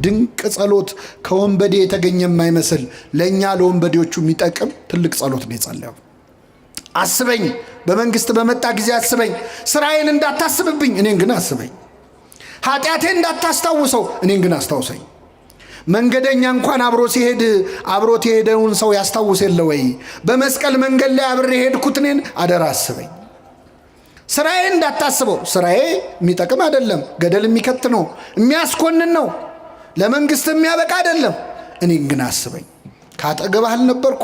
ድንቅ ጸሎት ከወንበዴ የተገኘ የማይመስል ለኛ ለወንበዴዎቹ የሚጠቅም ትልቅ ጸሎት ነው የጸለየው። አስበኝ፣ በመንግስት በመጣ ጊዜ አስበኝ፣ ስራዬን እንዳታስብብኝ እኔን ግን አስበኝ፣ ኃጢአቴን እንዳታስታውሰው እኔን ግን አስታውሰኝ። መንገደኛ እንኳን አብሮ ሲሄድ አብሮት የሄደውን ሰው ያስታውስ የለ ወይ? በመስቀል መንገድ ላይ አብሬ ሄድኩት እኔን አደራ አስበኝ። ስራዬ እንዳታስበው፣ ስራዬ የሚጠቅም አይደለም፣ ገደል የሚከት ነው፣ የሚያስኮንን ነው፣ ለመንግስት የሚያበቃ አይደለም። እኔን ግን አስበኝ። ካጠገብህ አልነበርኩ?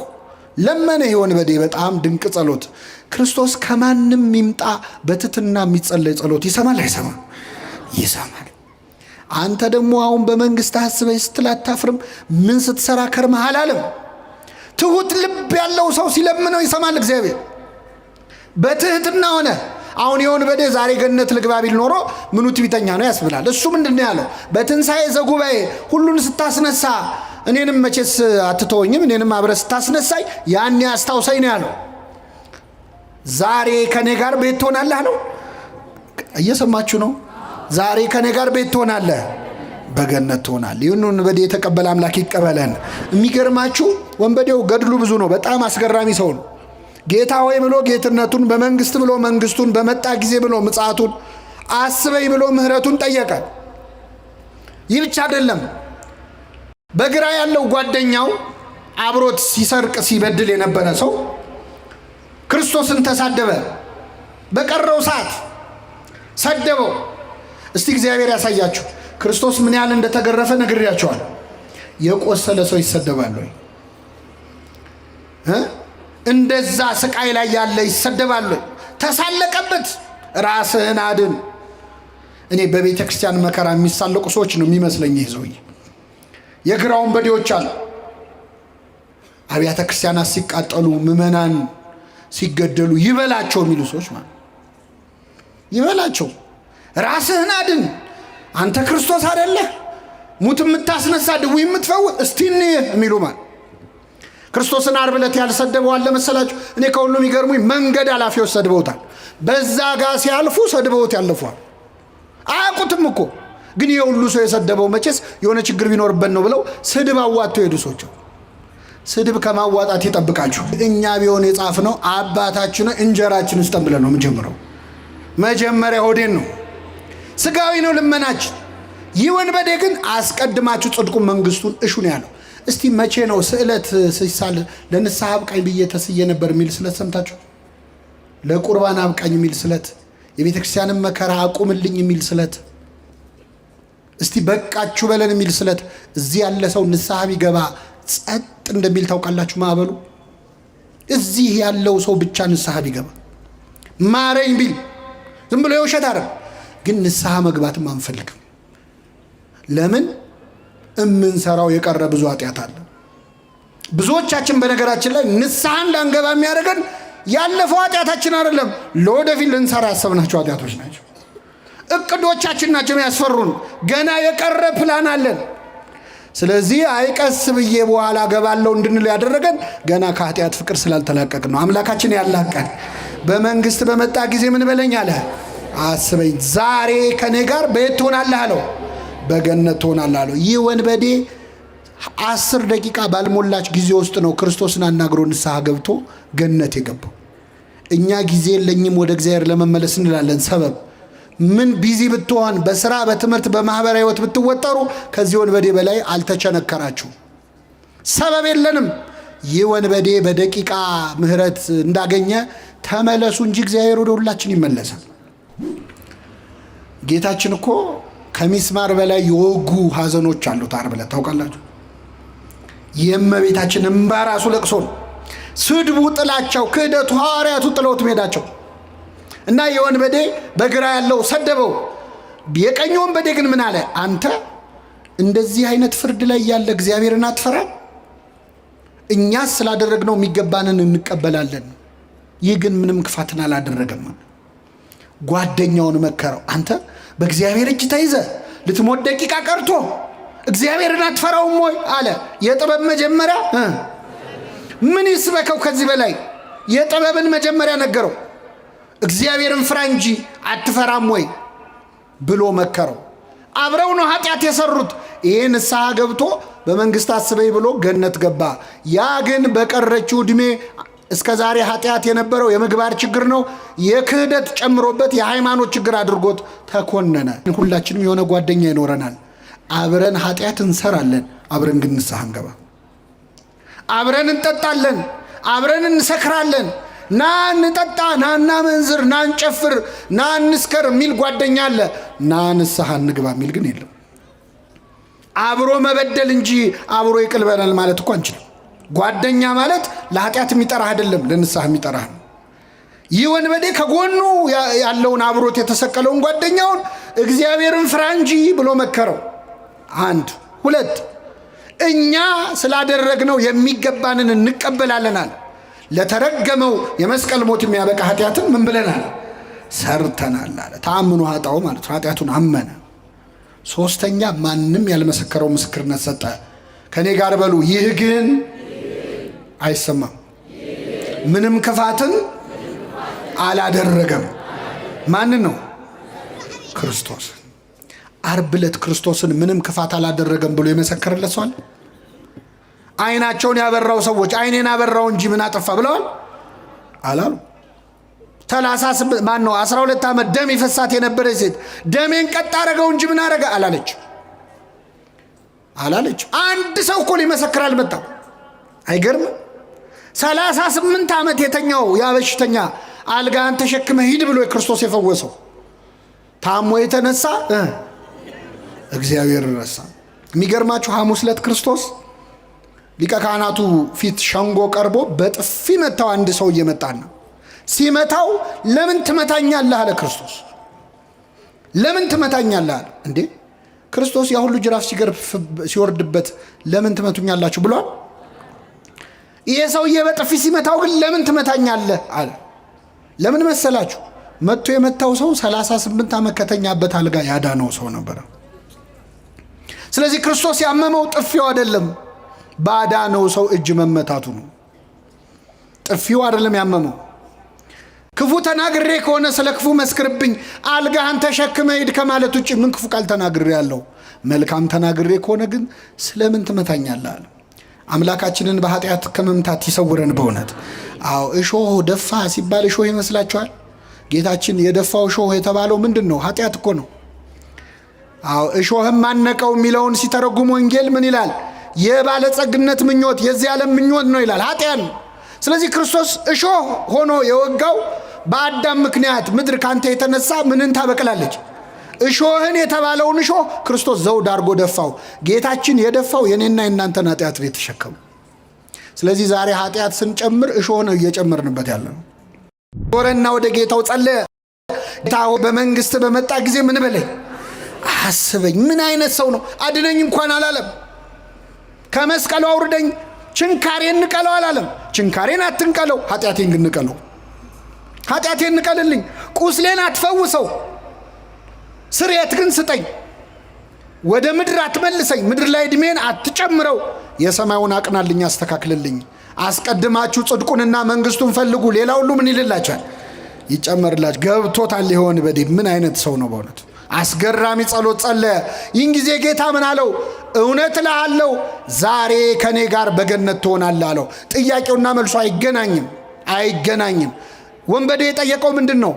ለመነ የወንበዴ በጣም ድንቅ ጸሎት። ክርስቶስ ከማንም ይምጣ በትትና የሚጸለይ ጸሎት ይሰማል አይሰማም? ይሰማል። አንተ ደግሞ አሁን በመንግስት አስበኝ ስትል አታፍርም? ምን ስትሰራ ከርመሃል አለም። ትሁት ልብ ያለው ሰው ሲለምነው ይሰማል እግዚአብሔር። በትህትና ሆነ። አሁን የወንበዴ ዛሬ ገነት ልግባ ቢል ኖሮ ምኑ ትዕቢተኛ ነው ያስብላል። እሱ ምንድነው ያለው? በትንሣኤ ዘጉባኤ ሁሉን ስታስነሳ እኔንም መቼስ አትተወኝም፣ እኔንም አብረህ ስታስነሳይ ያኔ አስታውሰኝ ነው ያለው። ዛሬ ከኔ ጋር ቤት ትሆናለህ ነው። እየሰማችሁ ነው? ዛሬ ከኔ ጋር ቤት ትሆናለህ፣ በገነት ትሆናለህ። ይህን ወንበዴ የተቀበለ አምላክ ይቀበለን። የሚገርማችሁ ወንበዴው ገድሉ ብዙ ነው። በጣም አስገራሚ ሰው ነው። ጌታ ሆይ ብሎ ጌትነቱን፣ በመንግስት ብሎ መንግስቱን፣ በመጣ ጊዜ ብሎ ምጽአቱን፣ አስበኝ ብሎ ምህረቱን ጠየቀ። ይህ ብቻ አይደለም። በግራ ያለው ጓደኛው አብሮት ሲሰርቅ ሲበድል የነበረ ሰው ክርስቶስን ተሳደበ። በቀረው ሰዓት ሰደበው። እስቲ እግዚአብሔር ያሳያችሁ። ክርስቶስ ምን ያህል እንደተገረፈ ነግሬያቸዋል። የቆሰለ ሰው ይሰደባል ወይ? እንደዛ ስቃይ ላይ ያለ ይሰደባል ወይ? ተሳለቀበት። ራስህን አድን። እኔ በቤተ ክርስቲያን መከራ የሚሳለቁ ሰዎች ነው የሚመስለኝ ይህ ሰውዬ። የግራ ወንበዴዎች አሉ። አብያተ ክርስቲያናት ሲቃጠሉ፣ ምዕመናን ሲገደሉ ይበላቸው የሚሉ ሰዎች ማለት ይበላቸው። ራስህን አድን። አንተ ክርስቶስ አይደለህ? ሙት የምታስነሳ፣ ድውይ የምትፈውስ እስቲ እንይ የሚሉ ማለት ክርስቶስን ዓርብ ዕለት ያልሰደበው አለ መሰላችሁ? እኔ ከሁሉም ይገርሙኝ መንገድ አላፊዎች ሰድበውታል። በዛ ጋር ሲያልፉ ሰድበውት ያለፏል። አያውቁትም እኮ ግን የሁሉ ሰው የሰደበው መቼስ የሆነ ችግር ቢኖርበት ነው ብለው ስድብ አዋጥተው ሄዱ ሰዎች። ስድብ ከማዋጣት ይጠብቃችሁ። እኛ ቢሆን የጻፍነው አባታችን እንጀራችን ውስጥ ብለን ነው የምንጀምረው። መጀመሪያ ሆዴን ነው፣ ስጋዊ ነው ልመናችን። ይህ ወንበዴ ግን አስቀድማችሁ ጽድቁን መንግስቱን እሹ ነው ያለው። እስቲ መቼ ነው ስዕለት ሲሳል ለንስሐ አብቃኝ ብዬ ተስዬ ነበር የሚል ስለት ሰምታችሁ? ለቁርባን አብቃኝ የሚል ስለት፣ የቤተ ክርስቲያንን መከራ አቁምልኝ የሚል ስለት፣ እስቲ በቃችሁ በለን የሚል ስለት። እዚህ ያለ ሰው ንስሐ ቢገባ ጸጥ እንደሚል ታውቃላችሁ ማዕበሉ። እዚህ ያለው ሰው ብቻ ንስሐ ቢገባ ማረኝ ቢል ዝም ብሎ የውሸት አይደል፣ ግን ንስሐ መግባትም አንፈልግም። ለምን? እምንሰራው የቀረ ብዙ ኃጢአት አለ። ብዙዎቻችን በነገራችን ላይ ንስሐ እንዳንገባ የሚያደርገን ያለፈው ኃጢአታችን አይደለም፣ ለወደፊት ልንሰራ ያሰብናቸው ኃጢአቶች ናቸው። እቅዶቻችን ናቸው ያስፈሩን። ገና የቀረ ፕላን አለን። ስለዚህ አይቀስ ብዬ በኋላ ገባለው እንድንል ያደረገን ገና ከኃጢአት ፍቅር ስላልተላቀቅን ነው። አምላካችን ያላቀን። በመንግስት በመጣ ጊዜ ምን በለኝ አለ? አስበኝ። ዛሬ ከኔ ጋር በየት ትሆናለህ አለው? በገነት ትሆናለህ አለው። ይህ ወንበዴ 10 ደቂቃ ባልሞላች ጊዜ ውስጥ ነው ክርስቶስን አናግሮ ንስሐ ገብቶ ገነት የገባው። እኛ ጊዜ የለኝም ወደ እግዚአብሔር ለመመለስ እንላለን። ሰበብ ምን ቢዚ ብትሆን፣ በስራ በትምህርት በማህበራዊ ህይወት ብትወጠሩ ከዚህ ወንበዴ በላይ አልተቸነከራችሁ። ሰበብ የለንም። ይህ ወንበዴ በደቂቃ ምህረት እንዳገኘ ተመለሱ እንጂ እግዚአብሔር ወደ ሁላችን ይመለሳል። ጌታችን እኮ ከሚስማር በላይ የወጉ ሐዘኖች አሉት። ዓርብ ዕለት ታውቃላችሁ። የእመቤታችን እንባ ራሱ ለቅሶ ነው። ስድቡ፣ ጥላቸው፣ ክህደቱ፣ ሐዋርያቱ ጥለውት ሄዳቸው እና የወንበዴ በግራ ያለው ሰደበው። የቀኝ ወንበዴ ግን ምን አለ? አንተ እንደዚህ አይነት ፍርድ ላይ ያለ እግዚአብሔርን አትፈራም? እኛስ ስላደረግነው የሚገባንን እንቀበላለን። ይህ ግን ምንም ክፋትን አላደረገም። ጓደኛውን መከረው። አንተ በእግዚአብሔር እጅ ተይዘ ልትሞት ደቂቃ ቀርቶ እግዚአብሔርን አትፈራውም ወይ አለ። የጥበብ መጀመሪያ ምን ይስበከው ከዚህ በላይ? የጥበብን መጀመሪያ ነገረው። እግዚአብሔርን ፍራ እንጂ አትፈራም ወይ ብሎ መከረው። አብረው ነው ኃጢአት የሰሩት። ይሄ ንስሐ ገብቶ በመንግስት አስበይ ብሎ ገነት ገባ። ያ ግን በቀረችው ዕድሜ እስከ ዛሬ ኃጢአት የነበረው የምግባር ችግር ነው፣ የክህደት ጨምሮበት የሃይማኖት ችግር አድርጎት ተኮነነ። ሁላችንም የሆነ ጓደኛ ይኖረናል። አብረን ኃጢአት እንሰራለን፣ አብረን ግን ንስሐ እንገባ። አብረን እንጠጣለን፣ አብረን እንሰክራለን። ና እንጠጣ፣ ና እናመንዝር፣ ና እንጨፍር፣ ና እንስከር የሚል ጓደኛ አለ። ና ንስሐ እንግባ የሚል ግን የለም። አብሮ መበደል እንጂ አብሮ ይቅር በለን ማለት እኮ አንችልም። ጓደኛ ማለት ለኃጢአት የሚጠራህ አይደለም፣ ለንስሐ የሚጠራህ ነው። ይህ ወንበዴ ከጎኑ ያለውን አብሮት የተሰቀለውን ጓደኛውን እግዚአብሔርን ፍራ እንጂ ብሎ መከረው። አንድ ሁለት፣ እኛ ስላደረግነው የሚገባንን እንቀበላለናል። ለተረገመው የመስቀል ሞት የሚያበቃ ኃጢአትን ምን ብለናል? ሰርተናል አለ። ተአምኖ ኃጣው ማለት ኃጢአቱን አመነ። ሶስተኛ ማንም ያልመሰከረው ምስክርነት ሰጠ። ከኔ ጋር በሉ፣ ይህ ግን አይሰማም። ምንም ክፋትን አላደረገም። ማንን ነው? ክርስቶስ። ዓርብ ዕለት ክርስቶስን ምንም ክፋት አላደረገም ብሎ የመሰከረለት ሰው አለ? አይናቸውን ያበራው ሰዎች አይኔን አበራው እንጂ ምን አጠፋ ብለዋል አላሉ? 12 ዓመት ደም ይፈሳት የነበረ ሴት ደሜን ቀጥ አረገው እንጂ ምን አረገ አላለች? አንድ ሰው እኮ ሊመሰክር አልመጣም። አይገርም? 38 ዓመት የተኛው ያ በሽተኛ አልጋን ተሸክመ ሂድ ብሎ የክርስቶስ የፈወሰው ታሞ የተነሳ እግዚአብሔር ረሳ። የሚገርማችሁ ሐሙስ ዕለት ክርስቶስ ሊቀ ካህናቱ ፊት ሸንጎ ቀርቦ በጥፊ መታው። አንድ ሰው እየመጣና ሲመታው ለምን ትመታኛለህ አለ ክርስቶስ። ለምን ትመታኛለህ አለ። እንዴ ክርስቶስ ያ ሁሉ ጅራፍ ሲወርድበት ለምን ትመቱኛላችሁ ብሏል? ይሄ ሰውዬ በጥፊ ሲመታው ግን ለምን ትመታኛለህ አለ። ለምን መሰላችሁ? መጥቶ የመታው ሰው 38 ዓመት ከተኛበት አልጋ ያዳነው ሰው ነበር። ስለዚህ ክርስቶስ ያመመው ጥፊው አይደለም፣ ባዳነው ሰው እጅ መመታቱ ነው። ጥፊው አይደለም ያመመው። ክፉ ተናግሬ ከሆነ ስለ ክፉ መስክርብኝ፣ አልጋህን ተሸክመ ሂድ ከማለት ውጭ ምን ክፉ ቃል ተናግሬ ያለው? መልካም ተናግሬ ከሆነ ግን ስለምን ትመታኛለህ አለ። አምላካችንን በኃጢአት ከመምታት ይሰውረን በእውነት። አዎ እሾህ ደፋ ሲባል እሾህ ይመስላችኋል? ጌታችን የደፋው እሾህ የተባለው ምንድን ነው? ኃጢአት እኮ ነው። አዎ እሾህም ማነቀው የሚለውን ሲተረጉም ወንጌል ምን ይላል? የባለጸግነት ምኞት፣ የዚህ ዓለም ምኞት ነው ይላል። ኃጢአት ነው። ስለዚህ ክርስቶስ እሾህ ሆኖ የወጋው በአዳም ምክንያት ምድር ካንተ የተነሳ ምንን ታበቅላለች? እሾህን የተባለውን እሾህ ክርስቶስ ዘውድ አድርጎ ደፋው። ጌታችን የደፋው የኔና የናንተን ኃጢአት ቤት ተሸከሙ። ስለዚህ ዛሬ ኃጢአት ስንጨምር እሾህ ነው እየጨመርንበት ያለ ነው። ዞረና ወደ ጌታው ጸለየ። ጌታ በመንግስት በመጣ ጊዜ ምን በለኝ አስበኝ። ምን አይነት ሰው ነው? አድነኝ እንኳን አላለም። ከመስቀሉ አውርደኝ፣ ችንካሬን ንቀለው አላለም። ችንካሬን አትንቀለው፣ ኃጢአቴን ግን ንቀለው። ኃጢአቴን ንቀልልኝ፣ ቁስሌን አትፈውሰው፣ ስርየት ግን ስጠኝ። ወደ ምድር አትመልሰኝ፣ ምድር ላይ ዕድሜን አትጨምረው፣ የሰማዩን አቅናልኝ፣ አስተካክልልኝ። አስቀድማችሁ ጽድቁንና መንግስቱን ፈልጉ፣ ሌላ ሁሉ ምን ይልላችኋል? ይጨመርላችሁ። ገብቶታል ይሆን? በዴ ምን አይነት ሰው ነው በእውነት? አስገራሚ ጸሎት ጸለየ። ይህን ጊዜ ጌታ ምን አለው? እውነት እልሃለሁ ዛሬ ከኔ ጋር በገነት ትሆናለህ አለው። ጥያቄውና መልሱ አይገናኝም። ወንበዴ የጠየቀው ምንድን ነው?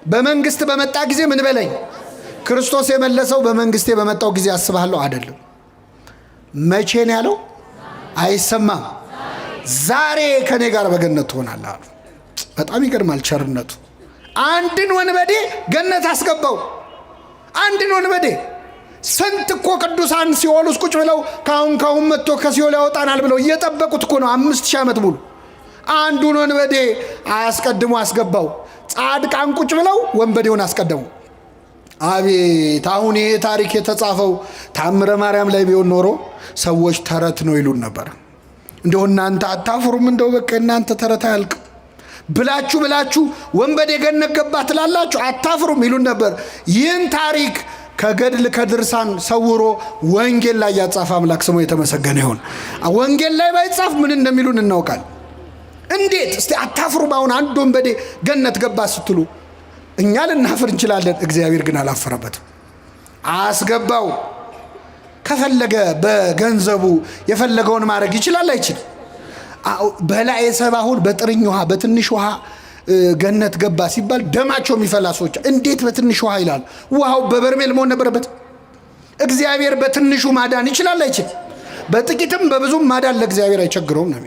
በመንግስት በመጣ ጊዜ ምን በለኝ። ክርስቶስ የመለሰው በመንግስቴ በመጣው ጊዜ አስብሃለሁ አይደለም። መቼ ነው ያለው? አይሰማም። ዛሬ ከኔ ጋር በገነት ትሆናለህ አሉ። በጣም ይገርማል ቸርነቱ። አንድን ወንበዴ ገነት አስገባው። አንድን ወንበዴ። ስንት እኮ ቅዱሳን ሲኦል ውስጥ ቁጭ ብለው ካሁን መጥቶ ከሲኦል ያወጣናል ብለው እየጠበቁት እኮ ነው 5000 ዓመት ሙሉ። አንዱን ወንበዴ አስቀድሞ አስገባው። ጻድቃን ቁጭ ብለው ወንበዴውን አስቀደሙ። አቤት! አሁን ይሄ ታሪክ የተጻፈው ታምረ ማርያም ላይ ቢሆን ኖሮ ሰዎች ተረት ነው ይሉን ነበር። እንደው እናንተ አታፍሩም? እንደው በቃ እናንተ ተረት አያልቅ ብላችሁ ወንበዴ ገነት ገባ ትላላችሁ አታፍሩም ይሉን ነበር። ይህን ታሪክ ከገድል ከድርሳን ሰውሮ ወንጌል ላይ ያጻፈ አምላክ ስሙ የተመሰገነ ይሁን። ወንጌል ላይ ባይጻፍ ምን እንደሚሉን እናውቃል። እንዴት እስቲ አታፍሩም? አሁን አንድ ወንበዴ ገነት ገባ ስትሉ እኛ ልናፍር እንችላለን። እግዚአብሔር ግን አላፈረበትም፣ አስገባው። ከፈለገ በገንዘቡ የፈለገውን ማድረግ ይችላል አይችልም? በላይ ሰባሁን በጥርኝ ውሃ በትንሽ ውሃ ገነት ገባ ሲባል ደማቸው የሚፈላ ሰዎች እንዴት በትንሽ ውሃ ይላል? ውሃው በበርሜል መሆን ነበረበት። እግዚአብሔር በትንሹ ማዳን ይችላል አይችልም? በጥቂትም በብዙም ማዳን ለእግዚአብሔር አይቸግረውም ነው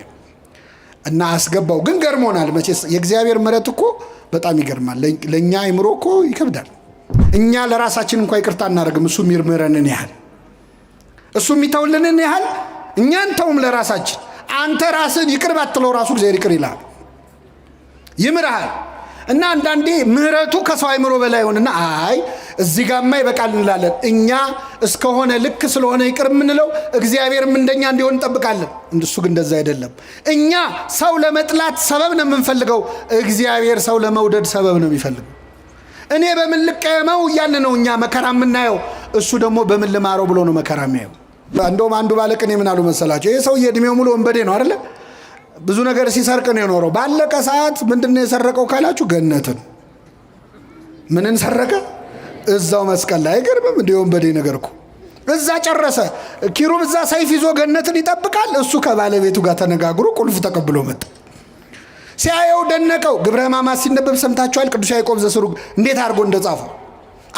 እና አስገባው። ግን ገርሞናል መቼስ የእግዚአብሔር ምሕረት እኮ በጣም ይገርማል። ለኛ አይምሮ እኮ ይከብዳል። እኛ ለራሳችን እንኳን ይቅርታ እናደርግም። እሱ የሚምረንን ያህል እሱ የሚተውልንን ያህል እኛን ተውም ለራሳችን። አንተ ራስን ይቅር ባትለው ራሱ እግዚአብሔር ይቅር ይላል፣ ይምርሃል። እና አንዳንዴ ምሕረቱ ከሰው አይምሮ በላይ ሆነና አይ እዚህ ጋርማ ይበቃል እንላለን። እኛ እስከሆነ ልክ ስለሆነ ይቅር የምንለው እግዚአብሔርም እንደኛ እንዲሆን እንጠብቃለን። እንደሱ ግን እንደዛ አይደለም። እኛ ሰው ለመጥላት ሰበብ ነው የምንፈልገው፣ እግዚአብሔር ሰው ለመውደድ ሰበብ ነው የሚፈልገው። እኔ በምን ልቀየመው እያልን ነው እኛ መከራ የምናየው፣ እሱ ደግሞ በምን ልማረው ብሎ ነው መከራ የሚያየው። እንደውም አንዱ ባለቅኔ ምን አሉ መሰላቸው? ይህ ሰውዬ ዕድሜው ሙሉ ወንበዴ ነው አይደለ? ብዙ ነገር ሲሰርቅ ነው የኖረው። ባለቀ ሰዓት ምንድነው የሰረቀው ካላችሁ ገነትን። ምንን ሰረቀ? እዛው መስቀል ላይ። አይገርምም? እንደ ወንበዴ ነገር እኮ እዛ ጨረሰ። ኪሩብ እዛ ሰይፍ ይዞ ገነትን ይጠብቃል። እሱ ከባለቤቱ ጋር ተነጋግሮ ቁልፍ ተቀብሎ መጣ። ሲያየው ደነቀው። ግብረ ሕማማት ሲነበብ ሰምታችኋል? ቅዱስ ያዕቆብ ዘስሩግ እንዴት አድርጎ እንደጻፈው።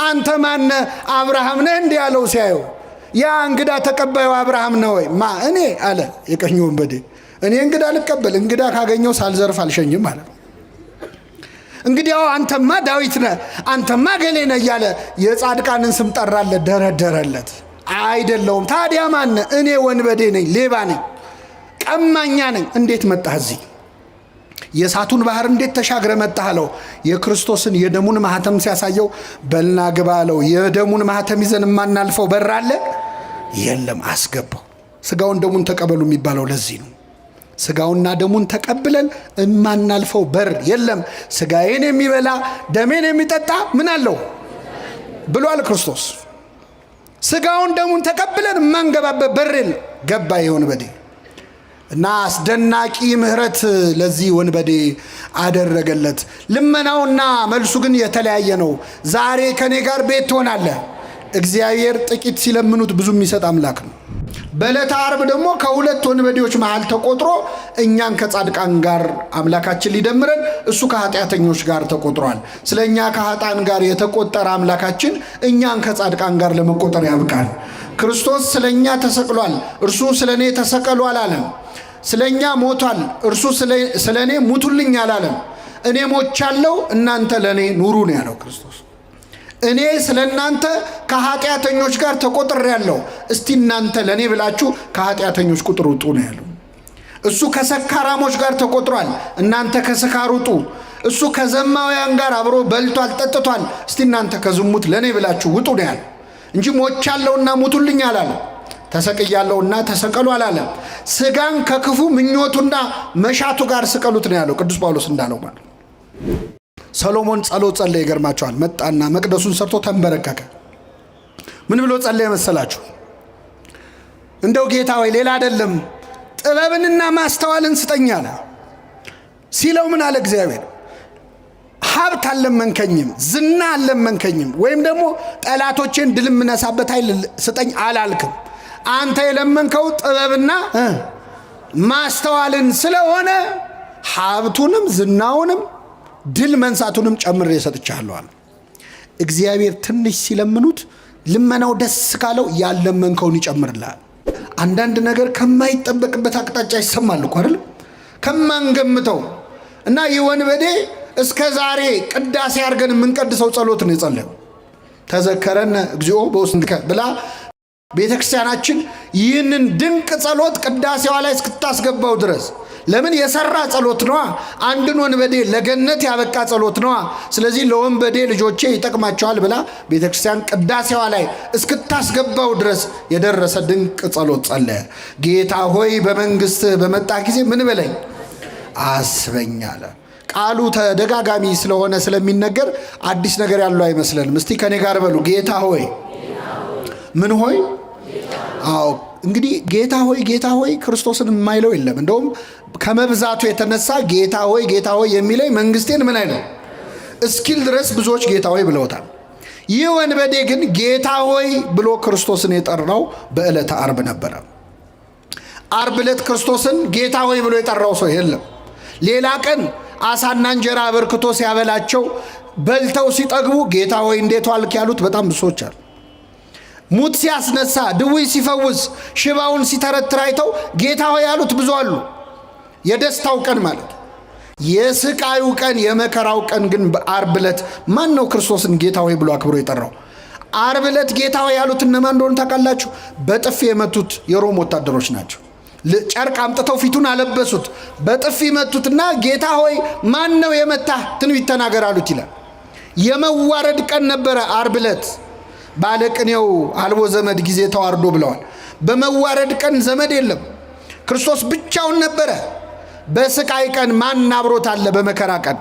አንተ ማነ አብርሃም ነህ እንዲህ ያለው ሲያየው፣ ያ እንግዳ ተቀባዩ አብርሃም ነው ወይ? ማ እኔ አለ የቀኝ ወንበዴ። እኔ እንግዳ ልቀበል፣ እንግዳ ካገኘው ሳልዘርፍ አልሸኝም ማለት ነው። እንግዲያው አንተማ ዳዊት ነህ፣ አንተማ ገሌ ነህ እያለ የጻድቃንን ስም ጠራለት፣ ደረደረለት። አይደለውም። ታዲያ ማነ? እኔ ወንበዴ ነኝ፣ ሌባ ነኝ፣ ቀማኛ ነኝ። እንዴት መጣህ እዚህ? የእሳቱን ባህር እንዴት ተሻግረ መጣህ አለው። የክርስቶስን የደሙን ማህተም ሲያሳየው በልና ግባ አለው። የደሙን ማህተም ይዘን የማናልፈው በር አለ? የለም። አስገባው። ስጋውን ደሙን ተቀበሉ የሚባለው ለዚህ ነው። ስጋውና ደሙን ተቀብለን የማናልፈው በር የለም። ስጋዬን የሚበላ ደሜን የሚጠጣ ምን አለው ብሏል ክርስቶስ። ስጋውን ደሙን ተቀብለን የማንገባበት በር የለም። ገባ ይህ ወንበዴ እና አስደናቂ ምሕረት ለዚህ ወንበዴ አደረገለት። ልመናውና መልሱ ግን የተለያየ ነው። ዛሬ ከኔ ጋር ቤት ትሆናለህ። እግዚአብሔር ጥቂት ሲለምኑት ብዙ የሚሰጥ አምላክ ነው። በዕለተ ዓርብ ደግሞ ከሁለት ወንበዴዎች መሃል ተቆጥሮ እኛን ከጻድቃን ጋር አምላካችን ሊደምረን እሱ ከኃጢአተኞች ጋር ተቆጥሯል። ስለ እኛ ከኃጥአን ጋር የተቆጠረ አምላካችን እኛን ከጻድቃን ጋር ለመቆጠር ያብቃል። ክርስቶስ ስለ እኛ ተሰቅሏል፣ እርሱ ስለ እኔ ተሰቀሉ አላለም። ስለ እኛ ሞቷል፣ እርሱ ስለ እኔ ሙቱልኝ አላለም። እኔ ሞቻለሁ፣ እናንተ ለእኔ ኑሩ ነው ያለው ክርስቶስ። እኔ ስለ እናንተ ከኃጢአተኞች ጋር ተቆጥሬያለሁ፣ እስቲ እናንተ ለእኔ ብላችሁ ከኃጢአተኞች ቁጥር ውጡ ነው ያለው። እሱ ከሰካራሞች ጋር ተቆጥሯል፣ እናንተ ከስካር ውጡ። እሱ ከዘማውያን ጋር አብሮ በልቷል ጠጥቷል፣ እስቲ እናንተ ከዝሙት ለእኔ ብላችሁ ውጡ ነው ያለው እንጂ ሞቻለሁና ሙቱልኝ አላለም። ተሰቅያለሁና ተሰቀሉ አላለም። ስጋን ከክፉ ምኞቱና መሻቱ ጋር ስቀሉት ነው ያለው ቅዱስ ጳውሎስ እንዳለው ማለት። ሰሎሞን ጸሎት ጸለየ። ይገርማቸዋል። መጣና መቅደሱን ሰርቶ ተንበረከከ። ምን ብሎ ጸለየ መሰላችሁ? እንደው ጌታ ወይ ሌላ አይደለም ጥበብንና ማስተዋልን ስጠኝ አለ። ሲለው ምን አለ እግዚአብሔር? ሀብት አልለመንከኝም፣ ዝና አልለመንከኝም፣ ወይም ደግሞ ጠላቶቼን ድል የምነሳበት ኃይል ስጠኝ አላልክም። አንተ የለመንከው ጥበብና ማስተዋልን ስለሆነ ሀብቱንም ዝናውንም ድል መንሳቱንም ጨምሬ ሰጥቻለሁ አለ። እግዚአብሔር ትንሽ ሲለምኑት ልመናው ደስ ካለው ያለመንከውን ይጨምርልሃል። አንዳንድ ነገር ከማይጠበቅበት አቅጣጫ ይሰማል እኮ አይደል? ከማንገምተው እና ይህ ወንበዴ እስከ ዛሬ ቅዳሴ አድርገን የምንቀድሰው ጸሎት ነው የጸለየው። ተዘከረን እግዚኦ በውስጥከ ብላ ቤተክርስቲያናችን ይህንን ድንቅ ጸሎት ቅዳሴዋ ላይ እስክታስገባው ድረስ ለምን የሰራ ጸሎት ነዋ። አንድን ወንበዴ ለገነት ያበቃ ጸሎት ነዋ። ስለዚህ ለወንበዴ ልጆቼ ይጠቅማቸዋል ብላ ቤተክርስቲያን ቅዳሴዋ ላይ እስክታስገባው ድረስ የደረሰ ድንቅ ጸሎት ጸለየ። ጌታ ሆይ በመንግስት በመጣ ጊዜ ምን በለኝ አስበኝ አለ። ቃሉ ተደጋጋሚ ስለሆነ ስለሚነገር አዲስ ነገር ያለው አይመስለንም። እስቲ ከኔ ጋር በሉ ጌታ ሆይ ምን ሆይ? አዎ እንግዲህ ጌታ ሆይ ክርስቶስን የማይለው የለም። እንደውም ከመብዛቱ የተነሳ ጌታ ሆይ የሚለኝ መንግስቴን ምን አይለው እስኪል ድረስ ብዙዎች ጌታ ሆይ ብለውታል። ይህ ወንበዴ ግን ጌታ ሆይ ብሎ ክርስቶስን የጠራው በዕለተ ዓርብ ነበረ። ዓርብ ዕለት ክርስቶስን ጌታ ሆይ ብሎ የጠራው ሰው የለም። ሌላ ቀን አሳና እንጀራ አበርክቶ ሲያበላቸው በልተው ሲጠግቡ ጌታ ሆይ እንዴት ዋልክ ያሉት በጣም ብዙዎች አሉ። ሙት ሲያስነሳ፣ ድውይ ሲፈውስ፣ ሽባውን ሲተረትር አይተው ጌታ ሆይ ያሉት ብዙ አሉ። የደስታው ቀን ማለት የስቃዩ ቀን የመከራው ቀን ግን በዓርብ ዕለት ማን ነው ክርስቶስን ጌታ ሆይ ብሎ አክብሮ የጠራው? ዓርብ ዕለት ጌታ ሆይ ያሉት እነማን እንደሆኑ ታውቃላችሁ? በጥፊ የመቱት የሮም ወታደሮች ናቸው። ጨርቅ አምጥተው ፊቱን አለበሱት፣ በጥፊ መቱትና ጌታ ሆይ ማን ነው የመታህ? ትንቢት ተናገር አሉት ይላል። የመዋረድ ቀን ነበረ ዓርብ ዕለት። ባለቅኔው አልቦ ዘመድ ጊዜ ተዋርዶ ብለዋል። በመዋረድ ቀን ዘመድ የለም፣ ክርስቶስ ብቻውን ነበረ። በስቃይ ቀን ማን አብሮት አለ? በመከራ ቀን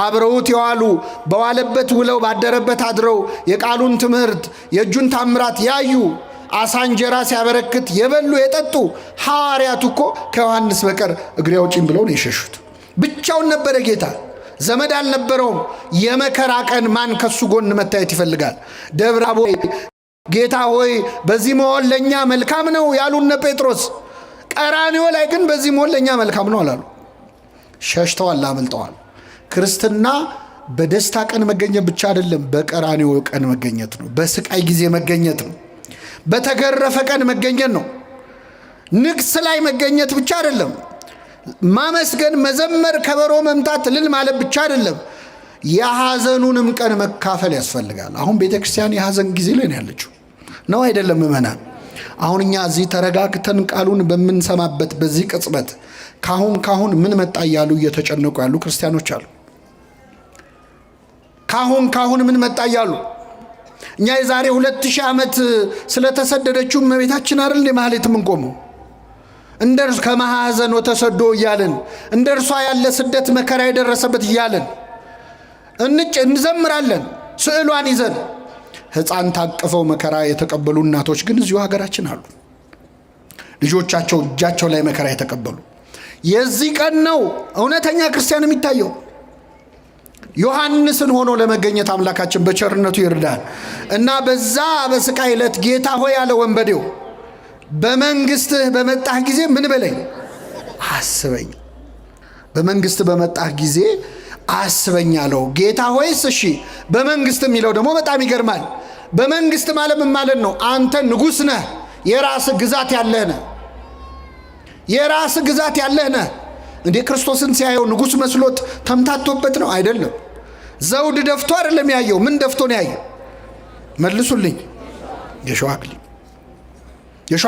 አብረውት የዋሉ በዋለበት ውለው ባደረበት አድረው የቃሉን ትምህርት የእጁን ታምራት ያዩ አሳ እንጀራ ሲያበረክት የበሉ የጠጡ ሐዋርያቱ እኮ ከዮሐንስ በቀር እግሬ አውጪኝ ብለው ነው የሸሹት። ብቻውን ነበረ ጌታ፣ ዘመድ አልነበረውም። የመከራ ቀን ማን ከሱ ጎን መታየት ይፈልጋል? ደብረ ታቦር ጌታ ሆይ በዚህ መሆን ለእኛ መልካም ነው ያሉነ ጴጥሮስ፣ ቀራንዮ ላይ ግን በዚህ መሆን ለእኛ መልካም ነው አላሉ። ሸሽተዋል፣ አመልጠዋል። ክርስትና በደስታ ቀን መገኘት ብቻ አይደለም፣ በቀራንዮ ቀን መገኘት ነው። በስቃይ ጊዜ መገኘት ነው። በተገረፈ ቀን መገኘት ነው። ንግስ ላይ መገኘት ብቻ አይደለም። ማመስገን፣ መዘመር፣ ከበሮ መምታት፣ እልል ማለት ብቻ አይደለም። የሐዘኑንም ቀን መካፈል ያስፈልጋል። አሁን ቤተ ክርስቲያን የሐዘን ጊዜ ላይ ነው ያለችው ነው አይደለም? ምእመናን አሁን እኛ እዚህ ተረጋግተን ቃሉን በምንሰማበት በዚህ ቅጽበት ካሁን ምን መጣ እያሉ እየተጨነቁ ያሉ ክርስቲያኖች አሉ። ካሁን ምን መጣ እያሉ እኛ የዛሬ 2000 ዓመት ስለተሰደደችው እመቤታችን አይደል ማህሌት የምንቆመው? እንደርሱ ከማሐዘን ወተሰዶ እያለን እንደርሷ ያለ ስደት መከራ የደረሰበት እያለን እንዘምራለን ስዕሏን ይዘን። ሕፃን ታቅፈው መከራ የተቀበሉ እናቶች ግን እዚሁ ሀገራችን አሉ። ልጆቻቸው እጃቸው ላይ መከራ የተቀበሉ። የዚህ ቀን ነው እውነተኛ ክርስቲያን የሚታየው። ዮሐንስን ሆኖ ለመገኘት አምላካችን በቸርነቱ ይርዳል እና በዛ በስቃይ ዕለት ጌታ ሆይ ያለ ወንበዴው በመንግስትህ በመጣህ ጊዜ ምን በለኝ አስበኝ። በመንግስት በመጣህ ጊዜ አስበኝ አለው። ጌታ ሆይስ እሺ በመንግስት የሚለው ደግሞ በጣም ይገርማል። በመንግስት ማለት ምን ማለት ነው? አንተ ንጉሥ ነህ፣ የራስ ግዛት ያለህ ነህ። የራስ ግዛት ያለህ ነህ። እንዴ ክርስቶስን ሲያየው ንጉሥ መስሎት ተምታቶበት ነው? አይደለም። ዘውድ ደፍቶ አይደለም ያየው። ምን ደፍቶ ነው ያየው? መልሱልኝ። የሸዋ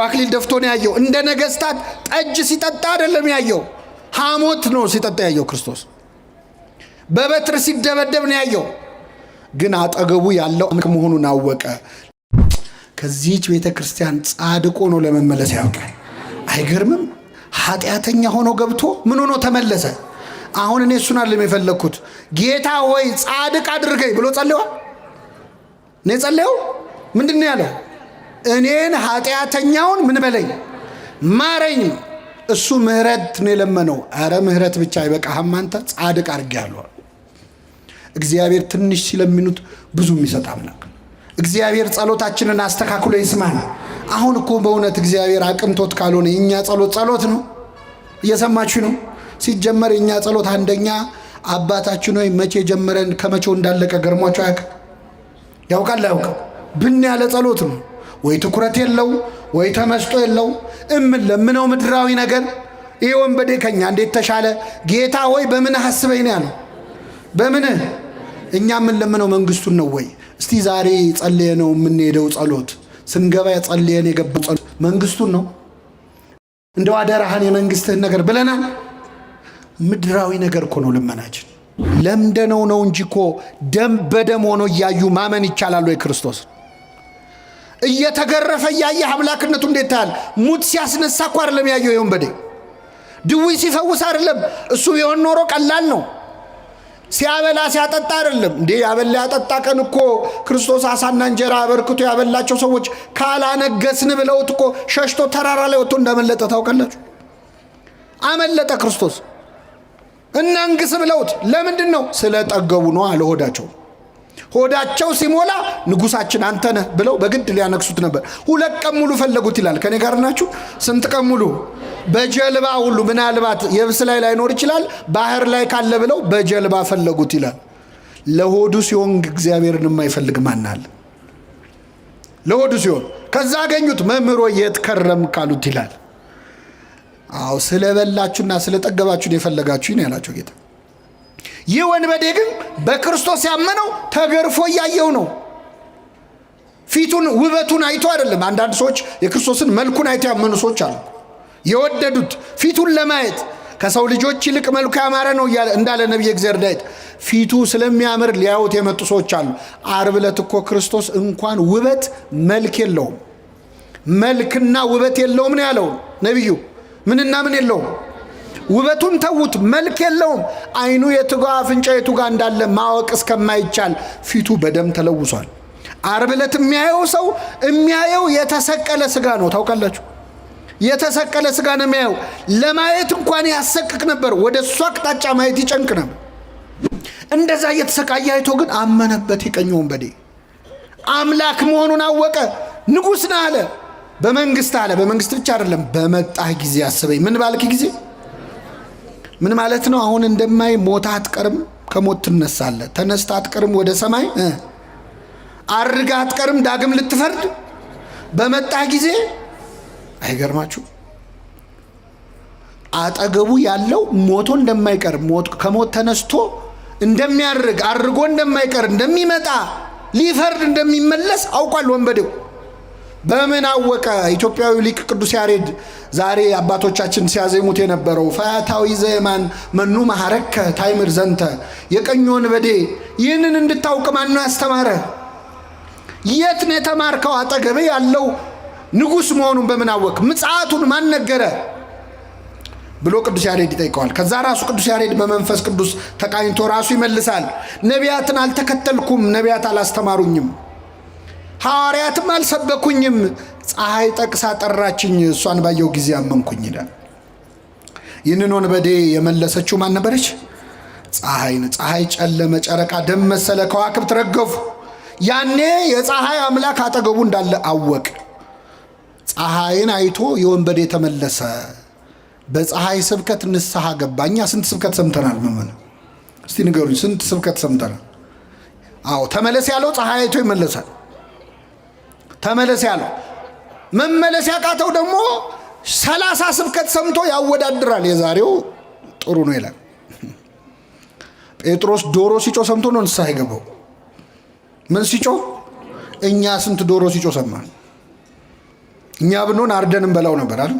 አክሊል ደፍቶ ነው ያየው። እንደ ነገስታት ጠጅ ሲጠጣ አይደለም ያየው። ሐሞት ነው ሲጠጣ ያየው ክርስቶስ። በበትር ሲደበደብ ነው ያየው። ግን አጠገቡ ያለው መሆኑን አወቀ። ከዚህች ቤተ ክርስቲያን ጻድቆ ነው ለመመለስ ያውቃል። አይገርምም? ኃጢአተኛ ሆኖ ገብቶ ምን ሆኖ ተመለሰ? አሁን እኔ እሱን አይደለም የፈለግኩት። ጌታ ሆይ ጻድቅ አድርገኝ ብሎ ጸልየዋል። እኔ ጸልየው ምንድን ነው ያለው? እኔን ኃጢአተኛውን ምን በለኝ ማረኝ። እሱ ምህረት ነው የለመነው። አረ ምህረት ብቻ አይበቃህም፣ አንተ ጻድቅ አድርጌሃለሁ። እግዚአብሔር ትንሽ ሲለምኑት ብዙ የሚሰጥ አምላክ። እግዚአብሔር ጸሎታችንን አስተካክሎ ይስማል። አሁን እኮ በእውነት እግዚአብሔር አቅንቶት ካልሆነ የኛ ጸሎት ነው። እየሰማችሁ ነው? ሲጀመር የኛ ጸሎት አንደኛ አባታችን ሆይ መቼ ጀመረን ከመቼው እንዳለቀ ገርሟቸው ያውቃል? ብን ያለ ጸሎት ነው። ወይ ትኩረት የለው ወይ ተመስጦ የለው። ለምነው ምድራዊ ነገር። ይሄ ወንበዴ ከኛ እንዴት ተሻለ? ጌታ ሆይ በምን አስበኝ ነው ያለው። በምን? እኛ ለምነው መንግስቱን ነው ወይ? እስቲ ዛሬ ጸልየነው የምንሄደው ጸሎት ስንገባ ጸልየን የገባው ጸሎት መንግስቱን ነው? እንደው አደራህን የመንግስትህን ነገር ብለናል። ምድራዊ ነገር እኮ ነው ልመናችን። ለምደነው ነው እንጂ እኮ ደም በደም ሆኖ እያዩ ማመን ይቻላል ወይ? ክርስቶስ እየተገረፈ እያየህ አምላክነቱ እንዴት ታያል? ሙት ሲያስነሳ እኮ አይደለም ያየው ወንበዴ። ድውይ ሲፈውስ አይደለም። እሱ ቢሆን ኖሮ ቀላል ነው። ሲያበላ ሲያጠጣ አይደለም እንዴ? ያበላ ያጠጣ ቀን እኮ ክርስቶስ አሳና እንጀራ አበርክቶ ያበላቸው ሰዎች ካላነገስን ብለውት እኮ ሸሽቶ ተራራ ላይ ወጥቶ እንዳመለጠ ታውቃላችሁ። አመለጠ ክርስቶስ። እናንግስ ብለውት ለምንድን ነው? ስለጠገቡ ነው አለ ሆዳቸው። ሆዳቸው ሲሞላ ንጉሳችን አንተ ነህ ብለው በግድ ሊያነክሱት ነበር። 2 ቀን ሙሉ ፈለጉት ይላል። ከኔ ጋር ናችሁ? ስንት ቀን ሙሉ? በጀልባ ሁሉ ምናልባት የብስ ላይ ላይኖር ይችላል፣ ባህር ላይ ካለ ብለው በጀልባ ፈለጉት ይላል። ለሆዱ ሲሆን እግዚአብሔርን የማይፈልግ ማን አለ? ለሆዱ ሲሆን ከዛ አገኙት። መምህሮ የት ከረም ካሉት ይላል። አዎ ስለበላችሁና ስለጠገባችሁን የፈለጋችሁኝ ያላቸው ጌታ። ይህ ወንበዴ ግን በክርስቶስ ያመነው ተገርፎ እያየው ነው። ፊቱን ውበቱን አይቶ አይደለም። አንዳንድ ሰዎች የክርስቶስን መልኩን አይቶ ያመኑ ሰዎች አሉ። የወደዱት ፊቱን ለማየት ከሰው ልጆች ይልቅ መልኩ ያማረ ነው እንዳለ ነቢየ እግዚአብሔር ዳዊት ፊቱ ስለሚያምር ሊያዩት የመጡ ሰዎች አሉ። ዓርብ ዕለት እኮ ክርስቶስ እንኳን ውበት መልክ የለውም፣ መልክና ውበት የለውም ነው ያለው ነቢዩ። ምንና ምን የለውም? ውበቱን ተዉት፣ መልክ የለውም። አይኑ የቱጋ አፍንጫ የቱጋ እንዳለ ማወቅ እስከማይቻል ፊቱ በደም ተለውሷል። ዓርብ ዕለት የሚያየው ሰው የሚያየው የተሰቀለ ስጋ ነው። ታውቃላችሁ? የተሰቀለ ስጋ ነው የሚያየው። ለማየት እንኳን ያሰቅቅ ነበር። ወደ እሱ አቅጣጫ ማየት ይጨንቅ ነበር። እንደዛ እየተሰቃየ አይቶ ግን አመነበት። የቀኝ ወንበዴ አምላክ መሆኑን አወቀ። ንጉሥ ነህ አለ። በመንግስት አለ። በመንግስት ብቻ አይደለም፣ በመጣህ ጊዜ አስበኝ። ምን ባልክ ጊዜ? ምን ማለት ነው? አሁን እንደማይ ሞታ አትቀርም፣ ከሞት ትነሳለህ። ተነስታ አትቀርም፣ ወደ ሰማይ አርጋ አትቀርም፣ ዳግም ልትፈርድ በመጣህ ጊዜ። አይገርማችሁ? አጠገቡ ያለው ሞቶ እንደማይቀር፣ ከሞት ተነስቶ እንደሚያርግ፣ አርጎ እንደማይቀር፣ እንደሚመጣ፣ ሊፈርድ እንደሚመለስ አውቋል ወንበዴው። በምን አወቀ? ኢትዮጵያዊ ሊቅ ቅዱስ ያሬድ ዛሬ አባቶቻችን ሲያዜሙት የነበረው ፈያታዊ ዘየማን መኑ መሐረከ ታይምር ዘንተ፣ የቀኝ ወንበዴ ይህንን እንድታውቅ ማን ያስተማረ? የት ነው የተማርከው? አጠገቤ ያለው ንጉሥ መሆኑን በምን አወቅ? ምጽአቱን ማን ነገረ ብሎ ቅዱስ ያሬድ ይጠይቀዋል። ከዛ ራሱ ቅዱስ ያሬድ በመንፈስ ቅዱስ ተቃኝቶ ራሱ ይመልሳል። ነቢያትን አልተከተልኩም፣ ነቢያት አላስተማሩኝም፣ ሐዋርያትም አልሰበኩኝም፣ ፀሐይ ጠቅሳ ጠራችኝ፣ እሷን ባየው ጊዜ አመንኩኝ ይላል። ይህንን ወንበዴ የመለሰችው ማን ነበረች? ፀሐይን። ፀሐይ ጨለመ፣ ጨረቃ ደም መሰለ፣ ከዋክብት ረገፉ። ያኔ የፀሐይ አምላክ አጠገቡ እንዳለ አወቅ። ፀሐይን አይቶ የወንበዴ ተመለሰ። በፀሐይ ስብከት ንስሐ ገባ። እኛ ስንት ስብከት ሰምተናል? መመን እስቲ ንገሩኝ፣ ስንት ስብከት ሰምተናል? አዎ ተመለስ ያለው ፀሐይ አይቶ ይመለሳል። ተመለስ ያለው መመለስ ያቃተው ደግሞ 30 ስብከት ሰምቶ ያወዳድራል። የዛሬው ጥሩ ነው ይላል። ጴጥሮስ ዶሮ ሲጮ ሰምቶ ነው ንስሐ የገባው። ምን ሲጮ? እኛ ስንት ዶሮ ሲጮ ሰማን? እኛ ብንሆን አርደን እንበላው ነበር አይደል?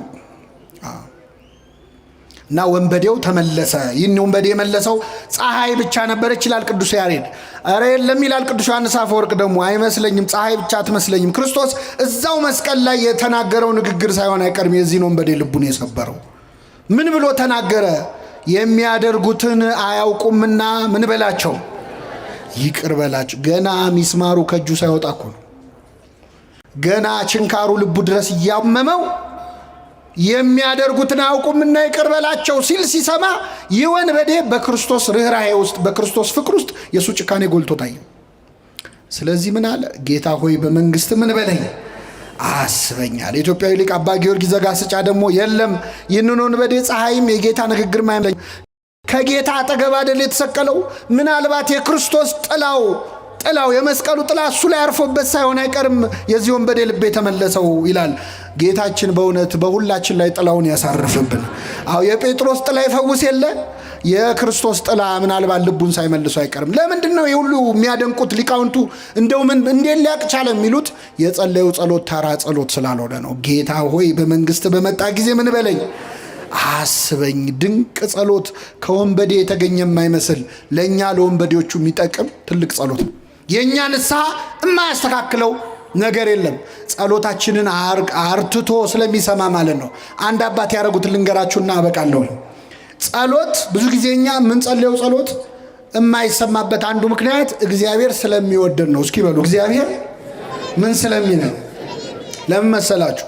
እና ወንበዴው ተመለሰ። ይህን ወንበዴ የመለሰው ፀሐይ ብቻ ነበረች ይላል ቅዱስ ያሬድ። ኧረ የለም ይላል ቅዱስ ዮሐንስ አፈወርቅ ደግሞ አይመስለኝም፣ ፀሐይ ብቻ አትመስለኝም። ክርስቶስ እዛው መስቀል ላይ የተናገረው ንግግር ሳይሆን አይቀርም የዚህን ወንበዴ ልቡን የሰበረው። ምን ብሎ ተናገረ? የሚያደርጉትን አያውቁምና ምን በላቸው? ይቅር በላቸው። ገና ሚስማሩ ከእጁ ሳይወጣ እኮ ነው። ገና ችንካሩ ልቡ ድረስ እያመመው የሚያደርጉትን አያውቁምና ይቅር በላቸው ሲል ሲሰማ ይህ ወንበዴ በክርስቶስ ርኅራኄ ውስጥ፣ በክርስቶስ ፍቅር ውስጥ የእሱ ጭካኔ ጎልቶ ታየ። ስለዚህ ምን አለ? ጌታ ሆይ በመንግስት ምን በለኝ አስበኛል። የኢትዮጵያዊ ሊቅ አባ ጊዮርጊስ ዘጋስጫ ደግሞ የለም ይህንን ወንበዴ ፀሐይም የጌታ ንግግር ማይመለኝ ከጌታ አጠገብ አይደል የተሰቀለው? ምናልባት የክርስቶስ ጥላው የመስቀሉ ጥላ እሱ ላይ አርፎበት ሳይሆን አይቀርም የዚህ ወንበዴ ልብ የተመለሰው ይላል። ጌታችን በእውነት በሁላችን ላይ ጥላውን ያሳርፍብን። አዎ የጴጥሮስ ጥላ ይፈውስ የለ የክርስቶስ ጥላ ምናልባት ልቡን ሳይመልሱ አይቀርም። ለምንድን ነው የሁሉ የሚያደንቁት ሊቃውንቱ? እንደው ምን እንዴት ሊያቅ ቻለ የሚሉት የጸለዩ ጸሎት ተራ ጸሎት ስላልሆነ ነው። ጌታ ሆይ በመንግስት በመጣ ጊዜ ምን በለኝ አስበኝ። ድንቅ ጸሎት ከወንበዴ የተገኘ የማይመስል ለእኛ ለወንበዴዎቹ የሚጠቅም ትልቅ ጸሎት ነው። የእኛ ንስሐ የማያስተካክለው ነገር የለም። ጸሎታችንን አርትቶ ስለሚሰማ ማለት ነው። አንድ አባት ያደረጉትን ልንገራችሁና አበቃለሁ። ጸሎት ብዙ ጊዜ እኛ የምንጸልየው ጸሎት የማይሰማበት አንዱ ምክንያት እግዚአብሔር ስለሚወደን ነው። እስኪ በሉ እግዚአብሔር ምን ስለሚለን። ለምን መሰላችሁ?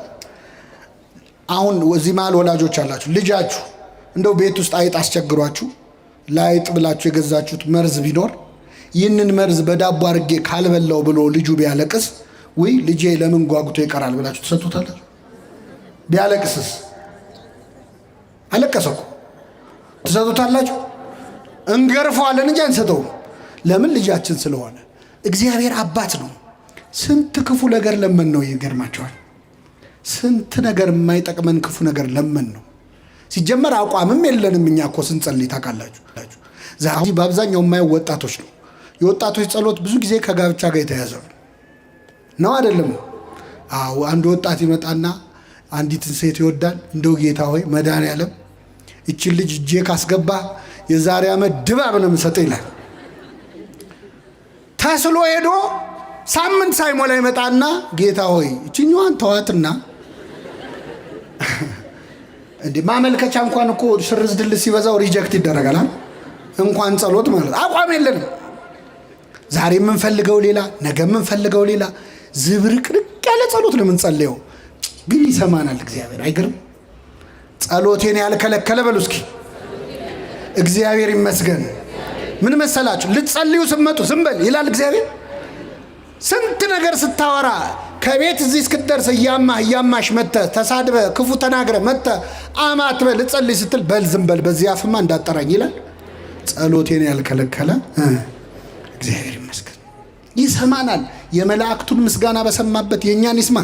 አሁን እዚህ መሃል ወላጆች አላችሁ። ልጃችሁ እንደው ቤት ውስጥ አይጥ አስቸግሯችሁ ለአይጥ ብላችሁ የገዛችሁት መርዝ ቢኖር ይህንን መርዝ በዳቦ አድርጌ ካልበላው ብሎ ልጁ ቢያለቅስ ወይ ልጄ ለምን ጓጉቶ ይቀራል ብላችሁ ትሰጡታላችሁ? ቢያለቅስስ? አለቀሰ እኮ ትሰጡታላችሁ? እንገርፈዋለን እንጂ አንሰጠውም። ለምን? ልጃችን ስለሆነ። እግዚአብሔር አባት ነው። ስንት ክፉ ነገር ለምን ነው። ይገርማቸዋል። ስንት ነገር የማይጠቅመን ክፉ ነገር ለምን ነው። ሲጀመር አቋምም የለንም እኛ እኮ ስንጸልይ ታውቃላችሁ። ዛሬ በአብዛኛው የማየው ወጣቶች ነው። የወጣቶች ጸሎት ብዙ ጊዜ ከጋብቻ ጋር የተያዘ ነው አይደለም? አዎ። አንድ ወጣት ይመጣና አንዲትን ሴት ይወዳል። እንደው ጌታ ሆይ መድኃኔዓለም እችን ልጅ እጄ ካስገባ የዛሬ ዓመት ድባብ ነው የምሰጠው ይላል። ተስሎ ሄዶ ሳምንት ሳይሞላ ይመጣና ጌታ ሆይ እችኛዋን ተዋትና እንዴ ማመልከቻ እንኳን እኮ ሽርዝ ድልስ ሲበዛው ሪጀክት ይደረጋል። እንኳን ጸሎት ማለት አቋም የለንም። ዛሬ የምንፈልገው ሌላ፣ ነገ የምንፈልገው ሌላ። ዝብርቅርቅ ያለ ጸሎት ነው የምንጸልየው፣ ግን ይሰማናል እግዚአብሔር። አይገርም? ጸሎቴን ያልከለከለ በሉ እስኪ እግዚአብሔር ይመስገን። ምን መሰላችሁ? ልትጸልዩ ስትመጡ ዝም በል ይላል እግዚአብሔር። ስንት ነገር ስታወራ ከቤት እዚህ እስክትደርስ እያማሽ መጥተህ ተሳድበ ክፉ ተናግረ መጥተህ አማትበ ልጸልይ ስትል በል ዝም በል በዚህ አፍማ እንዳጠራኝ ይላል። ጸሎቴን ያልከለከለ እግዚአብሔር ይመስገን ይሰማናል። የመላእክቱን ምስጋና በሰማበት የእኛን ይስማ።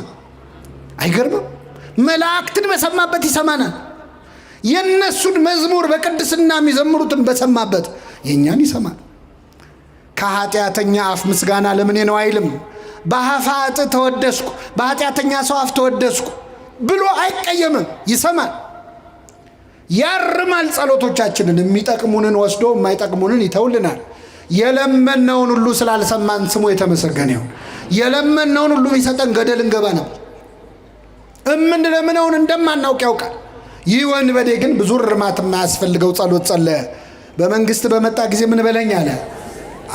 አይገርምም? መላእክትን በሰማበት ይሰማናል። የነሱን መዝሙር በቅድስና የሚዘምሩትን በሰማበት የእኛን ይሰማል። ከኃጢአተኛ አፍ ምስጋና ለምኔ ነው አይልም። በኃጢአት ተወደስኩ፣ በኃጢአተኛ ሰው አፍ ተወደስኩ ብሎ አይቀየምም። ይሰማል፣ ያርማል። ጸሎቶቻችንን የሚጠቅሙንን ወስዶ የማይጠቅሙንን ይተውልናል። የለመነውን ሁሉ ስላልሰማን ስሙ የተመሰገነ ይሁን። የለመነውን ሁሉ ቢሰጠን ገደል እንገባ ነበር። እምንለምነውን እንደማናውቅ ያውቃል። ይህ ወንበዴ ግን ብዙ እርማት የማያስፈልገው ጸሎት ጸለየ። በመንግስት በመጣ ጊዜ ምን በለኝ አለ።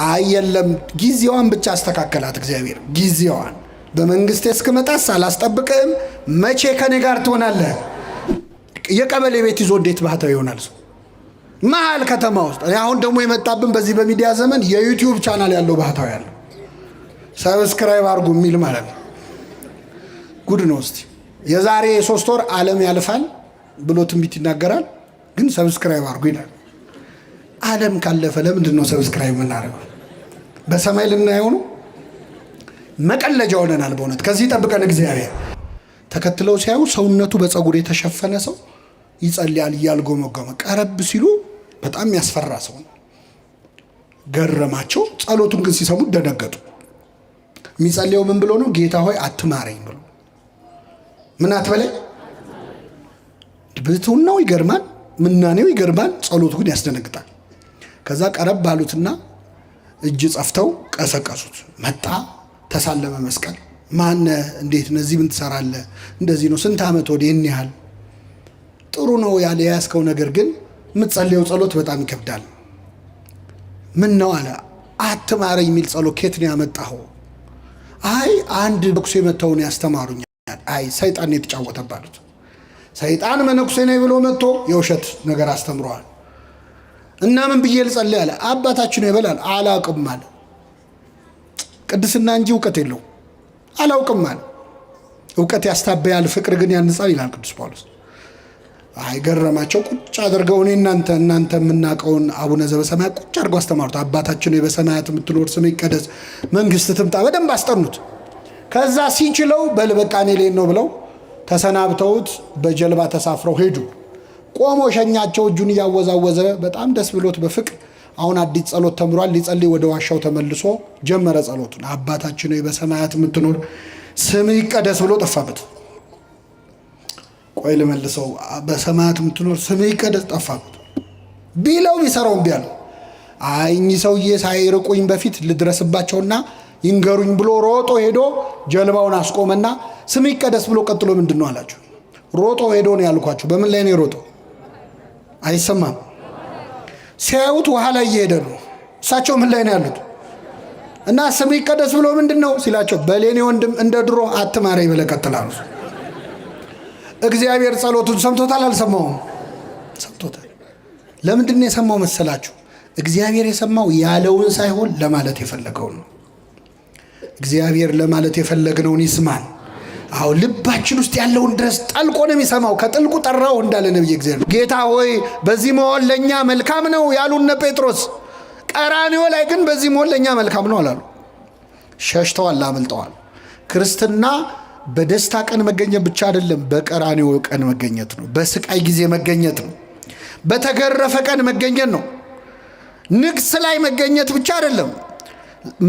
አየለም ጊዜዋን ብቻ አስተካከላት እግዚአብሔር። ጊዜዋን በመንግስት እስክመጣስ አላስጠብቅም። መቼ ከኔ ጋር ትሆናለህ? የቀበሌ ቤት ይዞ እንዴት ባህታዊ ይሆናል ሰው መሀል ከተማ ውስጥ? አሁን ደግሞ የመጣብን በዚህ በሚዲያ ዘመን የዩቲዩብ ቻናል ያለው ባህታዊ ያለው ሰብስክራይብ አድርጉ የሚል ማለት ነው። ጉድ ነው። እስቲ የዛሬ 3 ወር ዓለም ያልፋል ብሎ ትንቢት ይናገራል፣ ግን ሰብስክራይብ አድርጉ ይላል። ዓለም ካለፈ ለምንድን ነው ሰብስክራይብ የምናደርገው? በሰማይ ልናየው ነው? መቀለጃ ሆነናል በእውነት። ከዚህ ጠብቀን እግዚአብሔር። ተከትለው ሲያዩ ሰውነቱ በፀጉር የተሸፈነ ሰው ይጸልያል እያልጎመጎመ። ቀረብ ሲሉ በጣም ያስፈራ ሰው ነው። ገረማቸው። ጸሎቱን ግን ሲሰሙ ደነገጡ። የሚጸልየው ምን ብሎ ነው? ጌታ ሆይ አትማረኝ ብሎ። ምን አትበለኝ? ብትውናው ይገርማል፣ ምናኔው ይገርማል፣ ጸሎቱ ግን ያስደነግጣል። ከዛ ቀረብ ባሉትና እጅ ጸፍተው ቀሰቀሱት። መጣ፣ ተሳለመ መስቀል። ማነ? እንዴት ነዚህ ምን ትሰራለህ? እንደዚህ ነው። ስንት ዓመት ወዲህ? ይህን ያህል። ጥሩ ነው ያለ የያዝከው ነገር ግን የምትጸልየው ጸሎት በጣም ይከብዳል። ምን ነው አለ። አትማረኝ የሚል ጸሎት ከየት ነው ያመጣኸው? አይ አንድ መነኩሴ መተውን ያስተማሩኛል። አይ ሰይጣን ነው የተጫወተባሉት። ሰይጣን መነኩሴ ነኝ ብሎ መጥቶ የውሸት ነገር አስተምረዋል። እና ምን ብዬ ልጸልይ አለ። አባታችን ነው ይበላል። አላውቅም አለ። ቅድስና እንጂ እውቀት የለው። አላውቅም አለ። እውቀት ያስታበያል፣ ፍቅር ግን ያንጻል ይላል ቅዱስ ጳውሎስ። አይ ገረማቸው። ቁጭ አድርገው እኔ እናንተ የምናውቀውን አቡነ ዘበሰማያት ቁጭ አድርገው አስተማሩት። አባታችን ነው በሰማያት የምትኖር ስምህ ይቀደስ፣ መንግስት ትምጣ። በደንብ አስጠኑት። ከዛ ሲችለው በል በቃ እኔ ልሄድ ነው ብለው ተሰናብተውት በጀልባ ተሳፍረው ሄዱ። ቆሞ ሸኛቸው፣ እጁን እያወዛወዘ በጣም ደስ ብሎት በፍቅር። አሁን አዲስ ጸሎት ተምሯል። ሊጸልይ ወደ ዋሻው ተመልሶ ጀመረ ጸሎቱን። አባታችን ሆይ በሰማያት የምትኖር ስምህ ይቀደስ ብሎ ጠፋበት። ቆይ ልመልሰው። በሰማያት የምትኖር ስምህ ይቀደስ ጠፋበት። ቢለው ቢሰራው እምቢ አለው። አይ እኚህ ሰውዬ ሳይርቁኝ በፊት ልድረስባቸውና ይንገሩኝ ብሎ ሮጦ ሄዶ ጀልባውን አስቆመና ስምህ ይቀደስ ብሎ ቀጥሎ ምንድን ነው አላቸው። ሮጦ ሄዶ ነው ያልኳቸው። በምን ላይ ነው የሮጠው? አይሰማም። ሲያዩት ውሃ ላይ እየሄደ ነው። እሳቸው ምን ላይ ነው ያሉት? እና ስምህ ይቀደስ ብሎ ምንድን ነው ሲላቸው፣ በሌኔ ወንድም እንደ ድሮ አትማረኝ ብለህ ቀጥል አሉት። እግዚአብሔር ጸሎቱን ሰምቶታል? አልሰማውም? ሰምቶታል። ለምንድን ነው የሰማው መሰላችሁ? እግዚአብሔር የሰማው ያለውን ሳይሆን ለማለት የፈለገውን ነው። እግዚአብሔር ለማለት የፈለግነውን ይስማል። አዎ ልባችን ውስጥ ያለውን ድረስ ጠልቆ ነው የሚሰማው። ከጥልቁ ጠራው እንዳለ ነብይ እግዚአብሔር ጌታ ሆይ በዚህ መሆን ለኛ መልካም ነው ያሉነ ጴጥሮስ ቀራንዮ ላይ ግን በዚህ መሆን ለኛ መልካም ነው አላሉ። ሸሽተዋል፣ አመልጠዋል። ክርስትና በደስታ ቀን መገኘት ብቻ አይደለም፣ በቀራንዮ ቀን መገኘት ነው። በስቃይ ጊዜ መገኘት ነው። በተገረፈ ቀን መገኘት ነው። ንግስ ላይ መገኘት ብቻ አይደለም።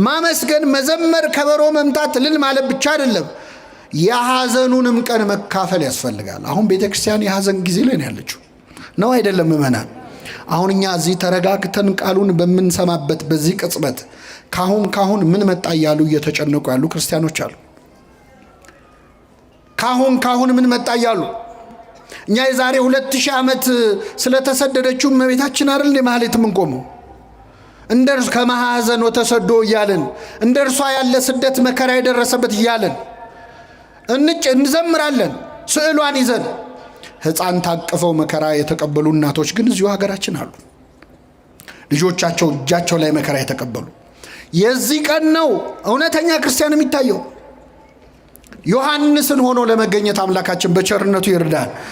ማመስገን፣ መዘመር፣ ከበሮ መምታት፣ እልል ማለት ብቻ አይደለም። የሐዘኑንም ቀን መካፈል ያስፈልጋል። አሁን ቤተክርስቲያን የሐዘን ጊዜ ላይ ነው ያለችው ነው አይደለም ምእመናን? አሁን እኛ እዚህ ተረጋግተን ቃሉን በምንሰማበት በዚህ ቅጽበት ካሁን ምን መጣ እያሉ እየተጨነቁ ያሉ ክርስቲያኖች አሉ። ካሁን ምን መጣ እያሉ እኛ የዛሬ 2000 ዓመት ስለተሰደደችው እመቤታችን አይደል እንደ ማህሌት ምን ቆመው እንደርሱ ከማሐዘን ወተሰዶ እያለን እንደርሷ ያለ ስደት መከራ የደረሰበት እያለን እንዘምራለን። ስዕሏን ይዘን ሕፃን ታቅፈው መከራ የተቀበሉ እናቶች ግን እዚሁ ሀገራችን አሉ። ልጆቻቸው እጃቸው ላይ መከራ የተቀበሉ የዚህ ቀን ነው እውነተኛ ክርስቲያን የሚታየው። ዮሐንስን ሆኖ ለመገኘት አምላካችን በቸርነቱ ይርዳል።